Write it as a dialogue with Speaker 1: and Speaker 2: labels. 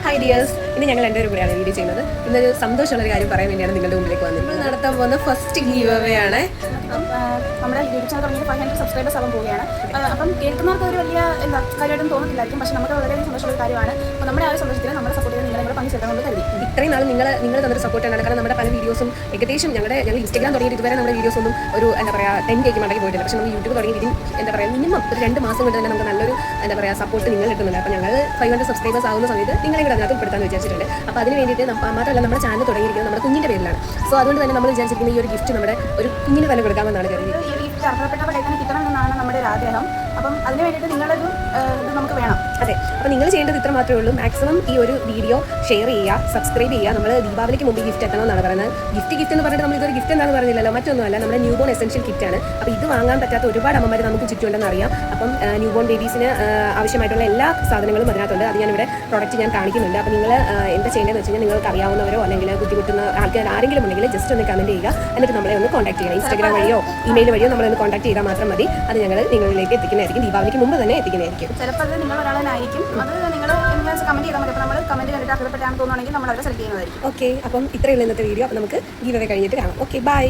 Speaker 1: Hi dears, ഇന്ന് ഞങ്ങൾ രണ്ടുപേരും കൂടെയാണ് വീഡിയോ ചെയ്യുന്നത്. ഇന്നൊരു സന്തോഷമുള്ളൊരു കാര്യം പറയാൻ വേണ്ടിയാണ് നിങ്ങളുടെ മുമ്പിലേക്ക് വന്നത്. നമ്മൾ നടത്താൻ പോകുന്ന ഫസ്റ്റ് ഗീവ് അവേ ആണ്.
Speaker 2: നമ്മുടെ യൂട്യൂബ് ചാനൽ തുടങ്ങി 500 സബ്സ്ക്രൈബേഴ്സ് ആവാൻ പോവുകയാണ്. അപ്പം കേൾക്കുന്നവർക്ക് ഒരു വലിയ കാര്യമായിട്ടും തോന്നുന്നില്ലായിരിക്കും, പക്ഷേ നമുക്ക് വളരെയധികം സന്തോഷമുള്ള കാര്യമാണ്. അപ്പോൾ നമ്മുടെ ആ ഒരു സന്തോഷത്തിൽ നമ്മുടെ സപ്പോർട്ട് ചെയ്ത് നിങ്ങളെ പങ്കുചേർക്കാൻ കരുതി.
Speaker 1: ഇത്രയും നാൾ നിങ്ങൾ തന്നൊരു സപ്പോർട്ടാണ്. കാരണം നമ്മുടെ പല വീഡിയോസും ഏകദേശം ഞങ്ങൾ ഇൻസ്റ്റാഗ്രാം തുടങ്ങിയിട്ട് ഇതുവരെ നമ്മുടെ വീഡിയോസ് ഒന്നും ഒരു 10K മടക്കി പോയിട്ടില്ല. പക്ഷേ നമ്മൾ യൂട്യൂബ് തുടങ്ങി മിനിമം ഒരു 2 മാസം കൊണ്ട് തന്നെ നമുക്ക് നല്ലൊരു സപ്പോർട്ട് നിങ്ങൾ കിട്ടുന്നുണ്ട്. അപ്പോൾ ഞങ്ങൾ 500 സബ്സ്ക്രൈബേഴ്സ് ആവുന്ന സമയത്ത് നിങ്ങളെ കൂടെ അതിനകത്ത് ഉൾപ്പെടുത്താൻ വിചാരിച്ചിട്ടുണ്ട്. അപ്പോൾ അതിന് വേണ്ടിയിട്ട് മാത്രമല്ല, നമ്മുടെ ചാനൽ തുടങ്ങിയിരിക്കുന്നത് നമ്മുടെ കുഞ്ഞിൻ്റെ പേരിലാണ്. സോ അതുകൊണ്ട് തന്നെ നമ്മൾ വിചാരിച്ചിരിക്കുന്ന ഈ ഒരു ഗിഫ്റ്റ് നമ്മുടെ ഒരു കുഞ്ഞിന് വില കൊടുക്കാമെന്നാണ് കരുതിയത്.
Speaker 2: ഈ ഗിഫ്റ്റ് അർഹതപ്പെട്ടവരുടെ കയ്യിൽ നിന്ന് കിട്ടണമെന്നാണ് നമ്മുടെ ഒരു ആഗ്രഹം. അപ്പം അതിന് വേണ്ടിയിട്ട് നിങ്ങളൊരു ഇത് നമുക്ക് വേണം.
Speaker 1: അതെ, അപ്പോൾ നിങ്ങൾ ചെയ്യേണ്ടത് ഇത്ര മാത്രമേ ഉള്ളൂ. മാക്സിമം ഈ ഒരു വീഡിയോ ഷെയർ ചെയ്യുക, സബ്സ്ക്രൈബ് ചെയ്യുക. നമ്മൾ ദീപാവലിക്ക് മുമ്പ് ഗിഫ്റ്റ് എത്തണമെന്നാണ് പറയുന്നത്. ഗിഫ്റ്റ് എന്ന് പറഞ്ഞിട്ട് നമ്മൾ ഇതൊരു ഗിഫ്റ്റ് എന്താണെന്ന് പറഞ്ഞില്ലല്ലോ, മറ്റൊന്നുമല്ല, നമ്മുടെ ന്യൂ ബോൺ എസെൻഷ്യൽ കിറ്റാണ്. അപ്പോൾ ഇത് വാങ്ങാൻ പറ്റാത്ത ഒരുപാട് അമ്മമാർ നമുക്ക് ചുറ്റുമുണ്ടെന്ന് അറിയാം. അപ്പം ന്യൂ ബോൺ ബേബീസിന് ആവശ്യമായിട്ടുള്ള എല്ലാ സാധനങ്ങളും അതിനകത്തുണ്ട്. അത് ഞാനിവിടെ പ്രോഡക്റ്റ് ഞാൻ കാണിക്കുന്നുണ്ട്. അപ്പോൾ നിങ്ങൾ എന്താ ചെയ്യേണ്ടതെന്ന് വെച്ച് കഴിഞ്ഞാൽ, നിങ്ങൾക്ക് അറിയാവുന്നവരോ അല്ലെങ്കിൽ ബുദ്ധിമുട്ടുന്ന ആൾക്കാർ ആരെങ്കിലും ഉണ്ടെങ്കിൽ ജസ്റ്റ് ഒന്ന് കമൻറ്റ് ചെയ്യുക. എന്നിട്ട് നമ്മളെ ഒന്ന് കോൺടാക്ട് ചെയ്യുക. ഇൻസ്റ്റാഗ്രാം വഴിയോ ഇമെയിൽ വഴിയോ നമ്മളൊന്ന് കോൺടാക്ട് ചെയ്താൽ മാത്രം മതി. അത് ഞങ്ങൾ നിങ്ങളിലേക്ക് എത്തിക്കുന്നതായിരിക്കും. ദീപാവലിക്ക് മുമ്പ് തന്നെ എത്തിക്കുന്നതായിരിക്കും.
Speaker 2: ചിലപ്പോൾ അത് നിങ്ങൾ ഒരാളായിരിക്കും. അത് നിങ്ങൾ കമൻറ്റ് ചെയ്താൽ മതി. അപ്പോൾ നമ്മൾ കമൻറ്റ് കണ്ടിട്ട് അർഹതപ്പെട്ടാണെന്ന് തോന്നുകയാണെങ്കിൽ നമ്മൾ അവരെ സെലക്ട് ചെയ്യുന്നതായിരിക്കും.
Speaker 1: ഓക്കെ, അപ്പം ഇത്രയുള്ള ഇന്നത്തെ വീഡിയോ. അപ്പോൾ നമുക്ക് ഗീവ് അവേ കഴിഞ്ഞിട്ട് കാണാം. Okay, by.